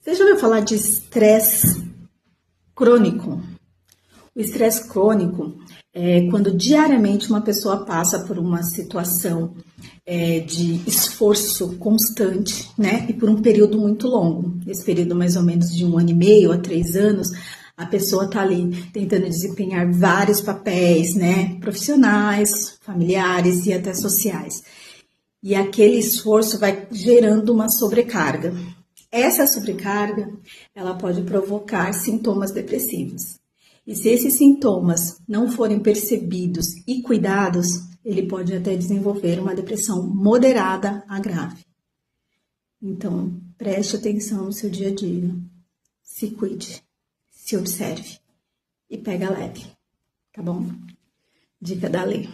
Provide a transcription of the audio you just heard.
Você já ouviu falar de estresse crônico? O estresse crônico é quando diariamente uma pessoa passa por uma situação de esforço constante, né? E por um período muito longo. Esse período mais ou menos de 1 ano e meio a 3 anos, a pessoa está ali tentando desempenhar vários papéis, né? Profissionais, familiares e até sociais. E aquele esforço vai gerando uma sobrecarga. Essa sobrecarga, ela pode provocar sintomas depressivos. E se esses sintomas não forem percebidos e cuidados, ele pode até desenvolver uma depressão moderada a grave. Então, preste atenção no seu dia a dia. Se cuide, se observe e pega leve, tá bom? Dica da Lê.